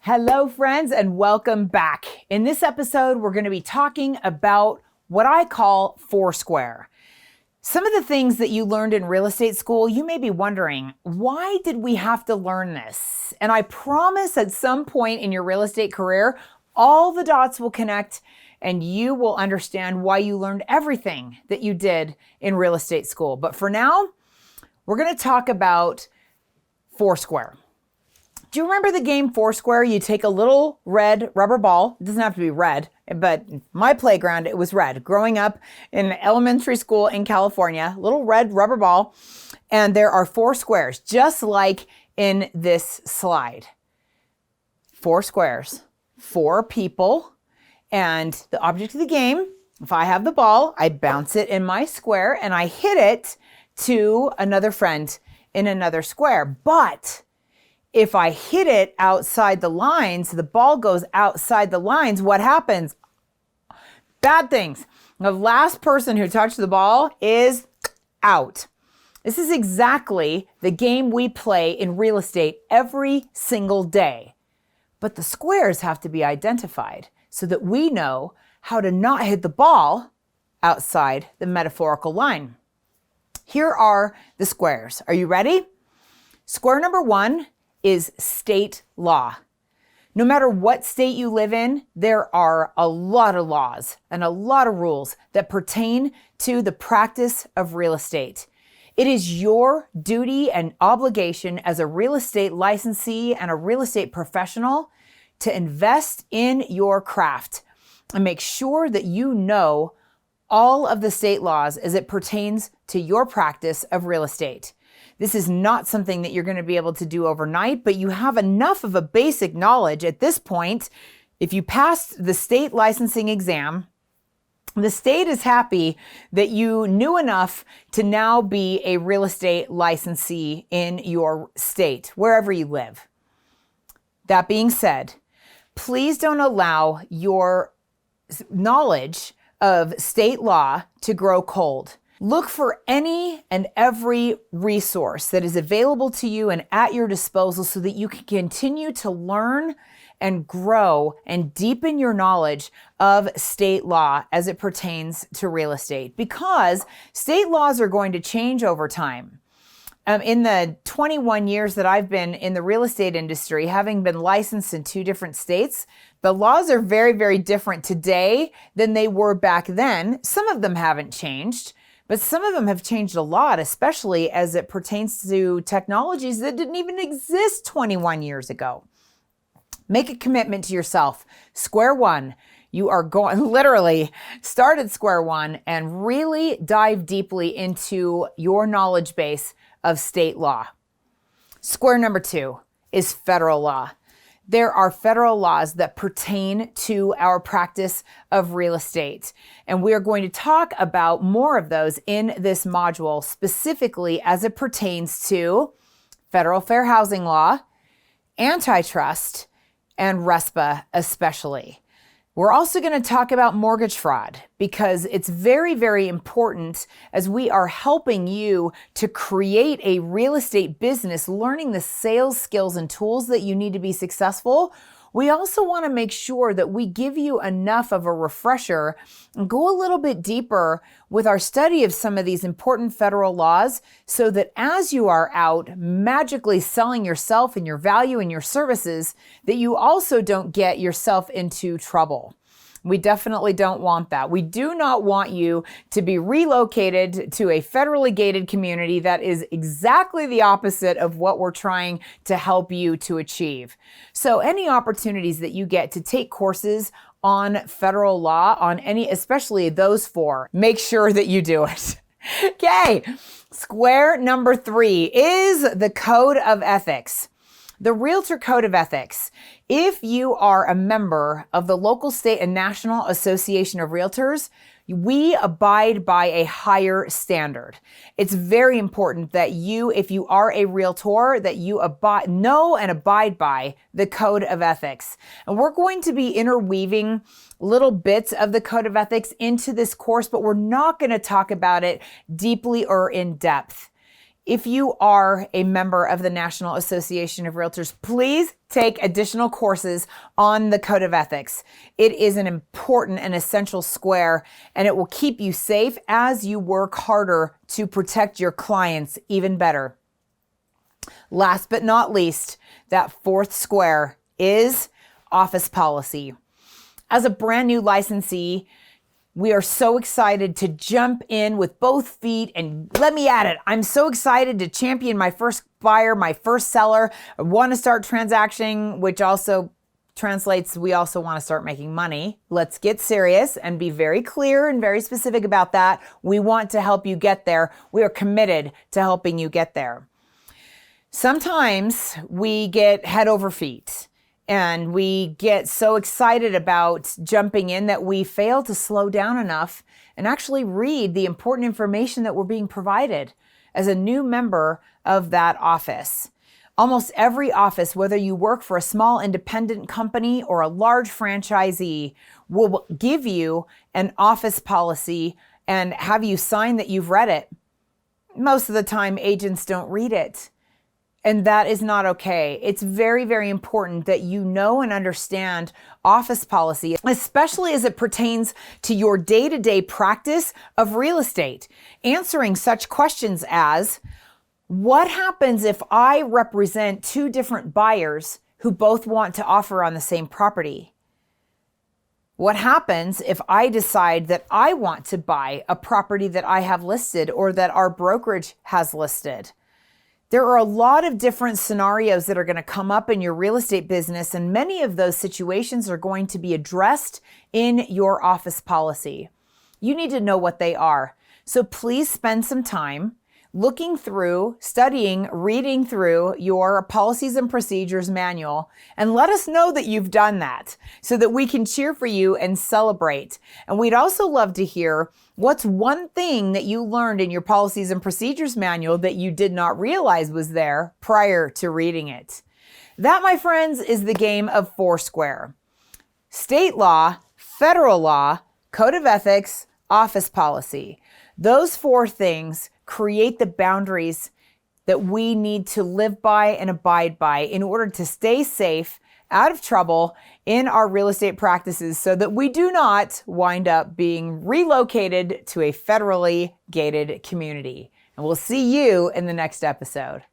Hello, friends, and welcome back. In this episode, we're going to be talking about what I call Foursquare. Some of the things that you learned in real estate school, you may be wondering, why did we have to learn this? And I promise at some point in your real estate career, all the dots will connect and you will understand why you learned everything that you did in real estate school. But for now, we're going to talk about Foursquare. Do you remember the game Foursquare? You take a little red rubber ball. It doesn't have to be red, but my playground, it was red. Growing up in elementary school in California, little red rubber ball, and there are 4 squares, just like in this slide. 4 squares, 4 people, and the object of the game, if I have the ball, I bounce it in my square and I hit it to another friend in another square. But if I hit it outside the lines, the ball goes outside the lines, what happens? Bad things. The last person who touched the ball is out. This is exactly the game we play in real estate every single day. But the squares have to be identified so that we know how to not hit the ball outside the metaphorical line. Here are the squares. Are you ready? Square number 1 is state law. No matter what state you live in, there are a lot of laws and a lot of rules that pertain to the practice of real estate. It is your duty and obligation as a real estate licensee and a real estate professional to invest in your craft and make sure that you know all of the state laws as it pertains to your practice of real estate. This is not something that you're going to be able to do overnight, but you have enough of a basic knowledge at this point. If you passed the state licensing exam, the state is happy that you knew enough to now be a real estate licensee in your state, wherever you live. That being said, please don't allow your knowledge of state law to grow cold. Look for any and every resource that is available to you and at your disposal so that you can continue to learn and grow and deepen your knowledge of state law as it pertains to real estate, because state laws are going to change over time. In the 21 years that I've been in the real estate industry, having been licensed in 2 different states, the laws are very, very different today than they were back then. Some of them haven't changed, but some of them have changed a lot, especially as it pertains to technologies that didn't even exist 21 years ago. Make a commitment to yourself. Square one. You are going, literally start at square one and really dive deeply into your knowledge base of state law. Square number 2 is federal law. There are federal laws that pertain to our practice of real estate. And we are going to talk about more of those in this module, specifically as it pertains to federal fair housing law, antitrust, and RESPA especially. We're also going to talk about mortgage fraud because it's very, very important as we are helping you to create a real estate business, learning the sales skills and tools that you need to be successful. We also want to make sure that we give you enough of a refresher and go a little bit deeper with our study of some of these important federal laws so that as you are out magically selling yourself and your value and your services, that you also don't get yourself into trouble. We definitely don't want that. We do not want you to be relocated to a federally gated community. That is exactly the opposite of what we're trying to help you to achieve. So any opportunities that you get to take courses on federal law, on any, especially those 4, make sure that you do it. Okay, square number 3 is the Code of Ethics. The Realtor Code of Ethics. If you are a member of the local, state, and national association of realtors, we abide by a higher standard. It's very important that you, if you are a realtor, that you know and abide by the Code of Ethics. And we're going to be interweaving little bits of the Code of Ethics into this course, but we're not going to talk about it deeply or in depth. If you are a member of the National Association of Realtors, please take additional courses on the Code of Ethics. It is an important and essential square, and it will keep you safe as you work harder to protect your clients even better. Last but not least, that fourth square is office policy. As a brand new licensee, we are so excited to jump in with both feet and let me at it. I'm so excited to champion my first buyer, my first seller. I want to start transacting, which also translates, we also want to start making money. Let's get serious and be very clear and very specific about that. We want to help you get there. We are committed to helping you get there. Sometimes we get head over feet. And we get so excited about jumping in that we fail to slow down enough and actually read the important information that we're being provided as a new member of that office. Almost every office, whether you work for a small independent company or a large franchisee, will give you an office policy and have you sign that you've read it. Most of the time, agents don't read it. And that is not okay. It's very, very important that you know and understand office policy, especially as it pertains to your day-to-day practice of real estate. Answering such questions as, what happens if I represent two different buyers who both want to offer on the same property? What happens if I decide that I want to buy a property that I have listed or that our brokerage has listed? There are a lot of different scenarios that are going to come up in your real estate business, and many of those situations are going to be addressed in your office policy. You need to know what they are. So please spend some time looking through, studying, reading through your policies and procedures manual, and let us know that you've done that so that we can cheer for you and celebrate. And we'd also love to hear what's one thing that you learned in your policies and procedures manual that you did not realize was there prior to reading it. That, my friends, is the game of Foursquare. State law, federal law, code of ethics, office policy. Those four things create the boundaries that we need to live by and abide by in order to stay safe, out of trouble in our real estate practices so that we do not wind up being relocated to a federally gated community. And we'll see you in the next episode.